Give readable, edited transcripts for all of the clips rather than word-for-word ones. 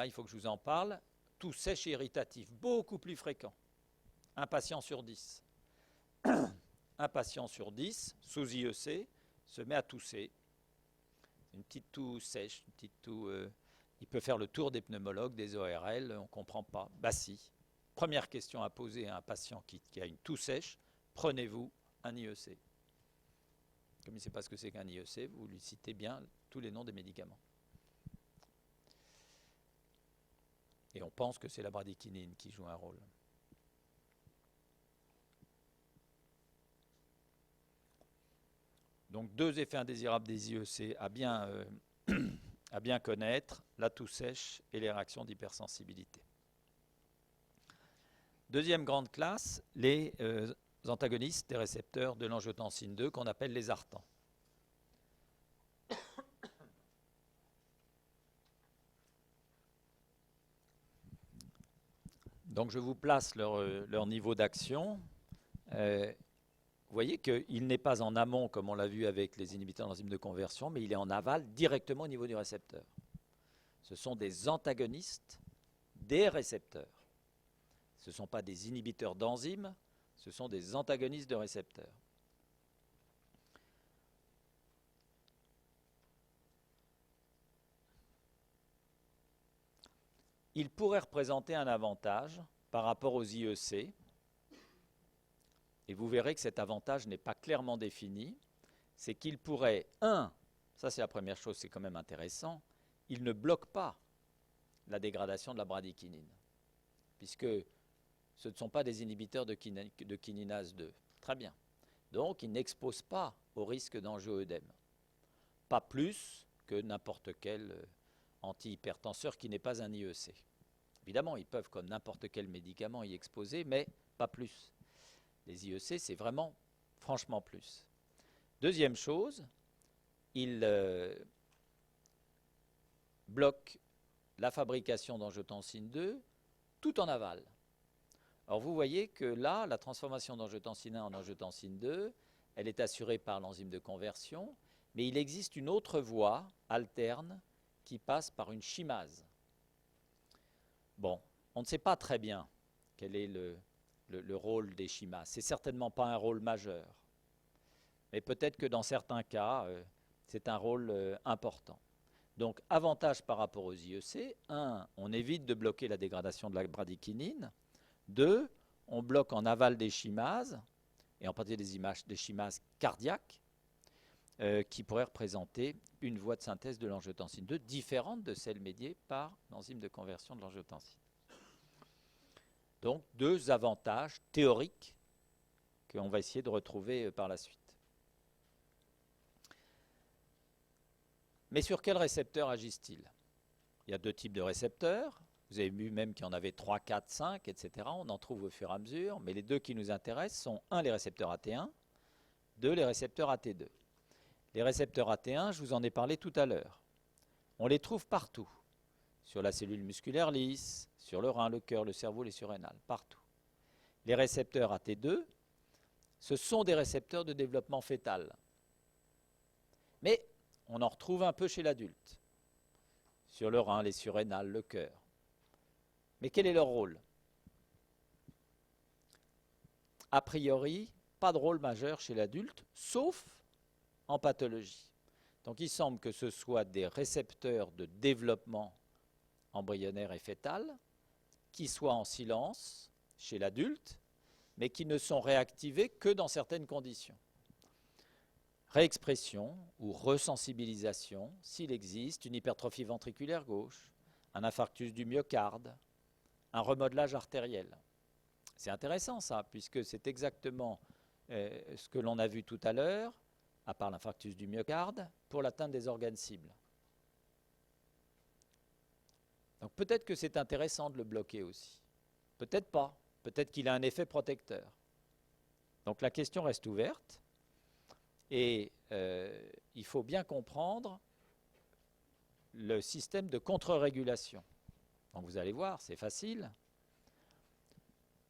là il faut que je vous en parle, toux sèche et irritatif, beaucoup plus fréquent. Un patient sur 10. Un patient sur 10, sous IEC, se met à tousser. Une petite toux sèche, une petite toux... il peut faire le tour des pneumologues, des ORL, on ne comprend pas. Bah si. Première question à poser à un patient qui a une toux sèche, prenez-vous un IEC? Comme il ne sait pas ce que c'est qu'un IEC, vous lui citez bien tous les noms des médicaments. Et on pense que c'est la bradykinin qui joue un rôle. Donc deux effets indésirables des IEC à bien connaître, la toux sèche et les réactions d'hypersensibilité. Deuxième grande classe, les antagonistes des récepteurs de l'angiotensine 2 qu'on appelle les ARTAN. Donc je vous place leur niveau d'action. Vous voyez qu'il n'est pas en amont, comme on l'a vu avec les inhibiteurs d'enzymes de conversion, mais il est en aval, directement au niveau du récepteur. Ce sont des antagonistes des récepteurs. Ce ne sont pas des inhibiteurs d'enzymes, ce sont des antagonistes de récepteurs. Ils pourraient représenter un avantage par rapport aux IEC, et vous verrez que cet avantage n'est pas clairement défini, c'est qu'ils pourraient, ça c'est la première chose, c'est quand même intéressant, ils ne bloquent pas la dégradation de la bradykinin, puisque ce ne sont pas des inhibiteurs de kininase 2. Très bien. Donc ils n'exposent pas au risque d'angioœdème. Pas plus que n'importe quel antihypertenseur qui n'est pas un IEC. Évidemment, ils peuvent, comme n'importe quel médicament, y exposer, mais pas plus. Les IEC, c'est vraiment, franchement, plus. Deuxième chose, ils bloquent la fabrication d'angiotensine 2 tout en aval. Alors vous voyez que là, la transformation d'angiotensine 1 en angiotensine 2, elle est assurée par l'enzyme de conversion, mais il existe une autre voie alterne qui passe par une chimase. Bon, on ne sait pas très bien quel est le rôle des chimases. Ce n'est certainement pas un rôle majeur, mais peut-être que dans certains cas, c'est un rôle important. Donc, avantage par rapport aux IEC, 1, on évite de bloquer la dégradation de la bradykinin. 2, on bloque en aval des chimases, et en particulier des chimases cardiaques, qui pourraient représenter une voie de synthèse de l'angiotensine 2 différente de celle médiée par l'enzyme de conversion de l'angiotensine. Donc, deux avantages théoriques qu'on va essayer de retrouver par la suite. Mais sur quels récepteurs agissent-ils? Il y a deux types de récepteurs. Vous avez vu même qu'il y en avait 3, 4, 5, etc. On en trouve au fur et à mesure. Mais les deux qui nous intéressent sont 1, les récepteurs AT1, 2, les récepteurs AT2. Les récepteurs AT1, je vous en ai parlé tout à l'heure. On les trouve partout. Sur la cellule musculaire lisse, sur le rein, le cœur, le cerveau, les surrénales, partout. Les récepteurs AT2, ce sont des récepteurs de développement fœtal. Mais on en retrouve un peu chez l'adulte. Sur le rein, les surrénales, le cœur. Mais quel est leur rôle? A priori, pas de rôle majeur chez l'adulte, sauf en pathologie. Donc il semble que ce soit des récepteurs de développement embryonnaire et fœtal qui soient en silence chez l'adulte, mais qui ne sont réactivés que dans certaines conditions. Réexpression ou resensibilisation, s'il existe, une hypertrophie ventriculaire gauche, un infarctus du myocarde, un remodelage artériel. C'est intéressant ça, puisque c'est exactement ce que l'on a vu tout à l'heure, à part l'infarctus du myocarde, pour l'atteinte des organes cibles. Donc peut-être que c'est intéressant de le bloquer aussi. Peut-être pas. Peut-être qu'il a un effet protecteur. Donc la question reste ouverte. Et il faut bien comprendre le système de contre-régulation. Donc vous allez voir, c'est facile.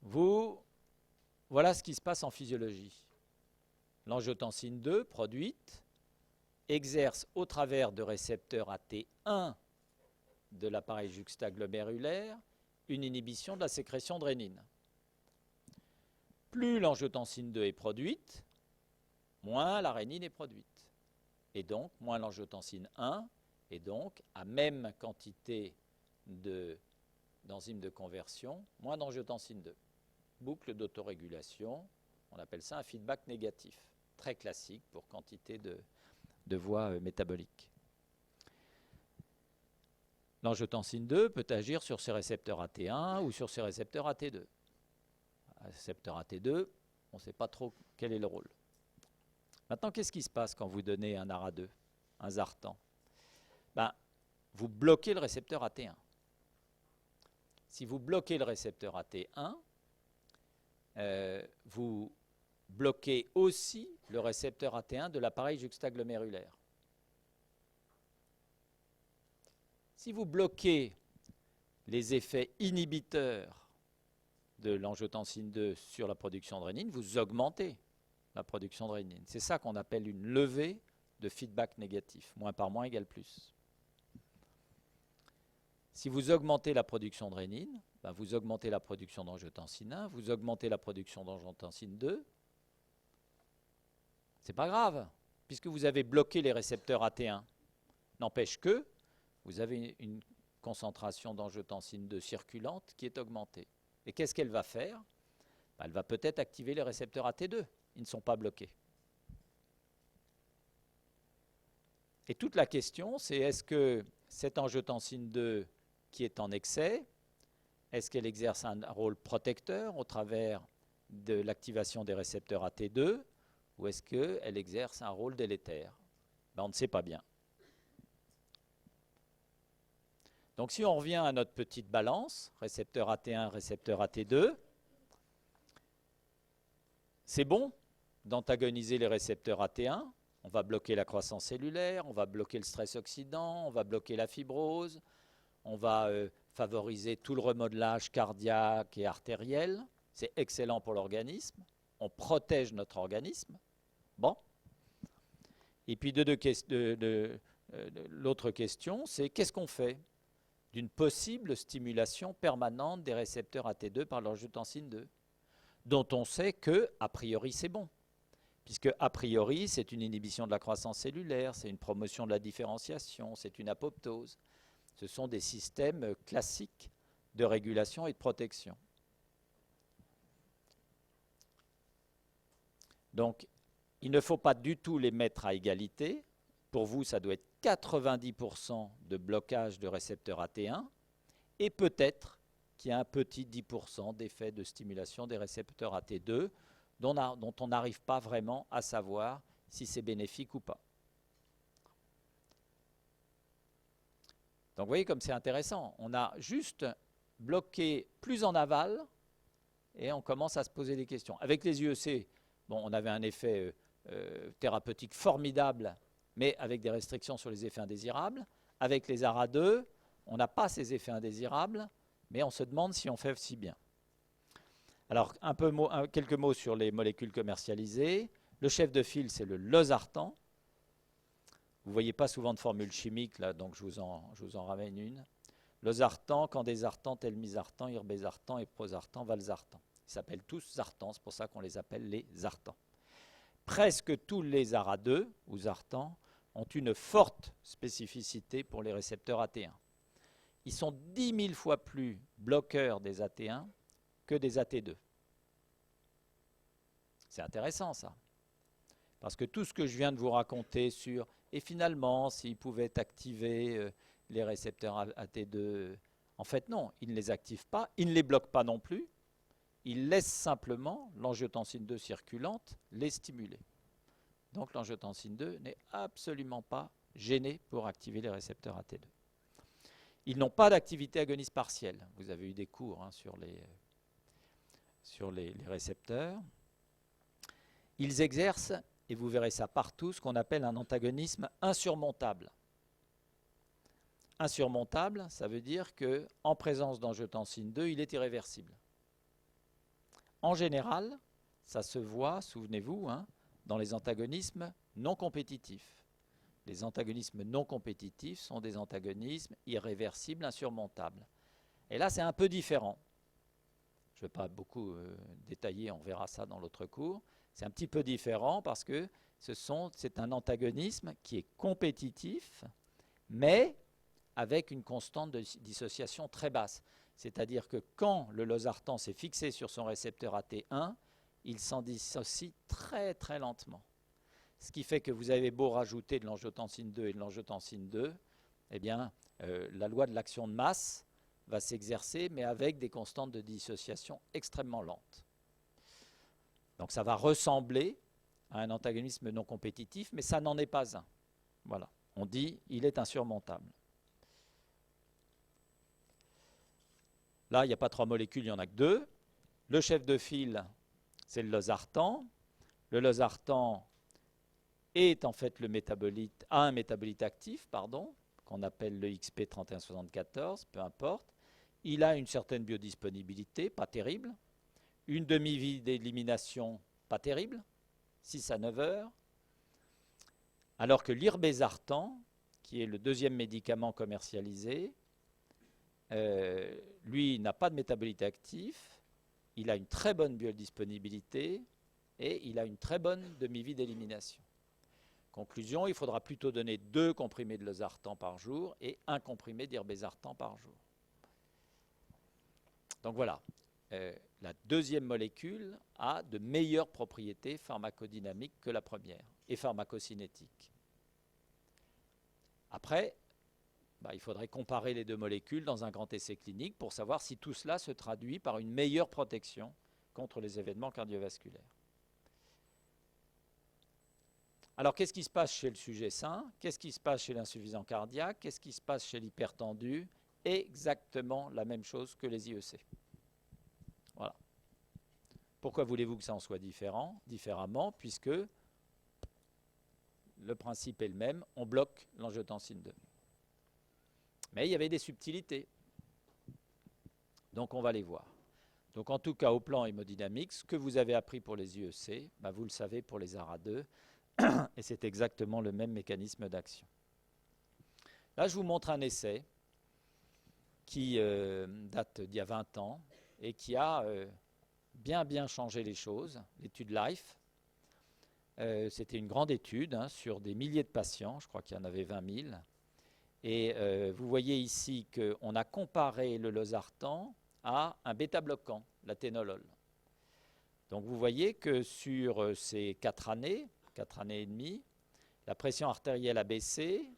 Voilà ce qui se passe en physiologie. L'angiotensine 2 produite exerce au travers de récepteurs AT1 de l'appareil juxtaglomérulaire une inhibition de la sécrétion de rénine. Plus l'angiotensine 2 est produite, moins la rénine est produite. Et donc, moins l'angiotensine 1, et donc, à même quantité d'enzymes de conversion, moins d'angiotensine 2. Boucle d'autorégulation, on appelle ça un feedback négatif, très classique pour quantité de voies métaboliques. L'angiotensine 2 peut agir sur ces récepteurs AT1 ou sur ces récepteurs AT2. Récepteur AT2, on ne sait pas trop quel est le rôle. Maintenant, qu'est-ce qui se passe quand vous donnez un ARA2, un Zartan? Vous bloquez le récepteur AT1. Si vous bloquez le récepteur AT1, vous bloquez aussi le récepteur AT1 de l'appareil juxtaglomérulaire. Si vous bloquez les effets inhibiteurs de l'angiotensine 2 sur la production de rénine, vous augmentez la production de rénine. C'est ça qu'on appelle une levée de feedback négatif. Moins par moins égale plus. Si vous augmentez la production de rénine, vous augmentez la production d'angiotensine 1, vous augmentez la production d'angiotensine 2. C'est pas grave, puisque vous avez bloqué les récepteurs AT1. N'empêche que vous avez une concentration d'angiotensine 2 circulante qui est augmentée. Et qu'est-ce qu'elle va faire? Elle va peut-être activer les récepteurs AT2. Ils ne sont pas bloqués. Et toute la question, c'est est-ce que cette angiotensine 2 qui est en excès, est-ce qu'elle exerce un rôle protecteur au travers de l'activation des récepteurs AT2 ou est-ce qu'elle exerce un rôle délétère? On ne sait pas bien. Donc si on revient à notre petite balance, récepteur AT1, récepteur AT2, c'est bon d'antagoniser les récepteurs AT1. On va bloquer la croissance cellulaire, on va bloquer le stress oxydant, on va bloquer la fibrose, on va favoriser tout le remodelage cardiaque et artériel. C'est excellent pour l'organisme. On protège notre organisme. Bon. Et puis l'autre question, c'est qu'est-ce qu'on fait d'une possible stimulation permanente des récepteurs AT2 par l'angiotensine 2, dont on sait que, a priori, c'est bon. Puisque, a priori, c'est une inhibition de la croissance cellulaire, c'est une promotion de la différenciation, c'est une apoptose. Ce sont des systèmes classiques de régulation et de protection. Donc, il ne faut pas du tout les mettre à égalité. Pour vous, ça doit être 90% de blocage de récepteurs AT1 et peut-être qu'il y a un petit 10% d'effet de stimulation des récepteurs AT2 dont on n'arrive pas vraiment à savoir si c'est bénéfique ou pas. Donc vous voyez comme c'est intéressant. On a juste bloqué plus en aval et on commence à se poser des questions. Avec les IEC, on avait un effet thérapeutique formidable, mais avec des restrictions sur les effets indésirables. Avec les ARA2, on n'a pas ces effets indésirables, mais on se demande si on fait si bien. Alors, quelques mots sur les molécules commercialisées. Le chef de file, c'est le losartan. Vous ne voyez pas souvent de formule chimique, là, donc je vous en ramène une. Losartan, candésartan, telmisartan, irbesartan, eprosartan, valsartan. Ils s'appellent tous sartans, c'est pour ça qu'on les appelle les sartans. Presque tous les ARA2 ou sartans ont une forte spécificité pour les récepteurs AT1. Ils sont 10 000 fois plus bloqueurs des AT1 que des AT2. C'est intéressant ça. Parce que tout ce que je viens de vous raconter sur, et finalement, s'ils pouvaient activer les récepteurs AT2, en fait non, ils ne les activent pas, ils ne les bloquent pas non plus, ils laissent simplement l'angiotensine 2 circulante les stimuler. Donc l'angiotensine 2 n'est absolument pas gênée pour activer les récepteurs AT2. Ils n'ont pas d'activité agoniste partielle. Vous avez eu des cours sur les récepteurs. Ils exercent, et vous verrez ça partout, ce qu'on appelle un antagonisme insurmontable. Insurmontable, ça veut dire qu'en présence d'angiotensine 2, il est irréversible. En général, ça se voit, souvenez-vous, dans les antagonismes non compétitifs. Les antagonismes non compétitifs sont des antagonismes irréversibles, insurmontables. Et là, c'est un peu différent. Je ne vais pas beaucoup détailler, on verra ça dans l'autre cours. C'est un petit peu différent parce que c'est un antagonisme qui est compétitif, mais avec une constante de dissociation très basse. C'est-à-dire que quand le losartan s'est fixé sur son récepteur AT1, il s'en dissocie très très lentement. Ce qui fait que vous avez beau rajouter de l'angiotensine 2 et de l'angiotensine 2, eh bien, la loi de l'action de masse va s'exercer, mais avec des constantes de dissociation extrêmement lentes. Donc ça va ressembler à un antagonisme non compétitif, mais ça n'en est pas un. Voilà, on dit il est insurmontable. Là, il n'y a pas 3 molécules, il n'y en a que 2. Le chef de file, c'est le losartan. Le losartan est en fait un métabolite actif, qu'on appelle le XP3174, peu importe. Il a une certaine biodisponibilité, pas terrible. Une demi-vie d'élimination, pas terrible, 6 à 9 heures. Alors que l'irbésartan, qui est le deuxième médicament commercialisé, lui n'a pas de métabolite actif, il a une très bonne biodisponibilité et il a une très bonne demi-vie d'élimination. Conclusion, il faudra plutôt donner 2 comprimés de losartan par jour et 1 comprimé d'irbésartan par jour. Donc voilà, la deuxième molécule a de meilleures propriétés pharmacodynamiques que la première et pharmacocinétiques. Après, il faudrait comparer les 2 molécules dans un grand essai clinique pour savoir si tout cela se traduit par une meilleure protection contre les événements cardiovasculaires. Alors, qu'est-ce qui se passe chez le sujet sain? Qu'est-ce qui se passe chez l'insuffisant cardiaque? Qu'est-ce qui se passe chez l'hypertendu? Exactement la même chose que les IEC. Voilà. Pourquoi voulez-vous que ça en soit différemment? Puisque le principe est le même, on bloque l'angiotensine 2. Mais il y avait des subtilités. Donc on va les voir. Donc en tout cas, au plan hémodynamique, ce que vous avez appris pour les IEC, vous le savez pour les ARA2, et c'est exactement le même mécanisme d'action. Là, je vous montre un essai qui date d'il y a 20 ans et qui a bien changé les choses, l'étude LIFE. C'était une grande étude sur des milliers de patients, je crois qu'il y en avait 20 000. Et vous voyez ici qu'on a comparé le losartan à un bêta-bloquant, l'aténolol. Donc vous voyez que sur ces 4 années et demie, la pression artérielle a baissé,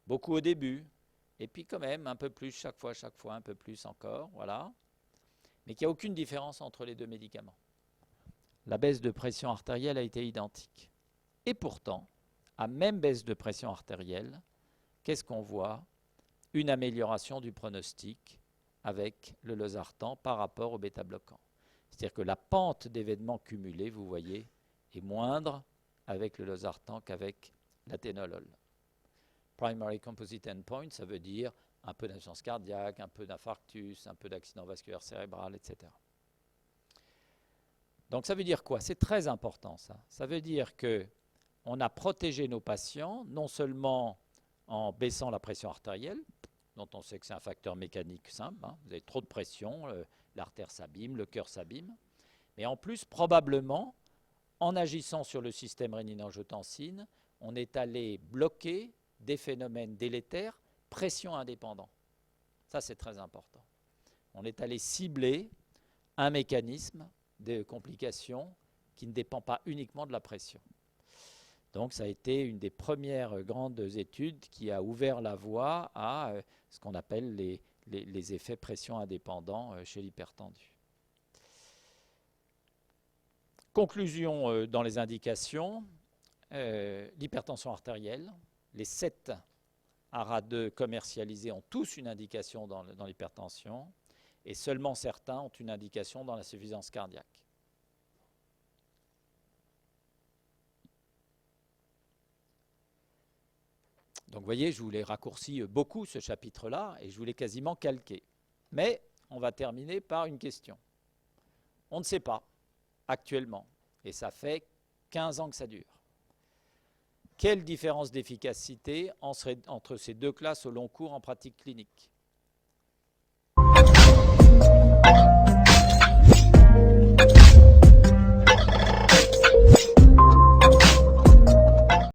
beaucoup au début, et puis quand même un peu plus chaque fois, un peu plus encore, voilà. Mais qu'il n'y a aucune différence entre les 2 médicaments. La baisse de pression artérielle a été identique. Et pourtant, à même baisse de pression artérielle, qu'est-ce qu'on voit? Une amélioration du pronostic avec le losartan par rapport au bêta-bloquant. C'est-à-dire que la pente d'événements cumulés, vous voyez, est moindre avec le losartan qu'avec l'aténolol. Primary composite endpoint, ça veut dire un peu d'insuffisance cardiaque, un peu d'infarctus, un peu d'accident vasculaire cérébral, etc. Donc ça veut dire quoi? C'est très important ça. Ça veut dire qu'on a protégé nos patients, non seulement en baissant la pression artérielle, dont on sait que c'est un facteur mécanique simple, vous avez trop de pression, l'artère s'abîme, le cœur s'abîme, mais en plus, probablement, en agissant sur le système rénine-angiotensine, on est allé bloquer des phénomènes délétères, pression indépendants. Ça, c'est très important. On est allé cibler un mécanisme de complications qui ne dépend pas uniquement de la pression. Donc ça a été une des premières grandes études qui a ouvert la voie à ce qu'on appelle les effets pression indépendants chez l'hypertendu. Conclusion dans les indications, l'hypertension artérielle, les 7 ARA2 commercialisés ont tous une indication dans l'hypertension et seulement certains ont une indication dans l'insuffisance cardiaque. Donc vous voyez, je vous l'ai raccourci beaucoup ce chapitre-là et je vous l'ai quasiment calqué. Mais on va terminer par une question. On ne sait pas actuellement, et ça fait 15 ans que ça dure. Quelle différence d'efficacité entre ces deux classes au long cours en pratique clinique?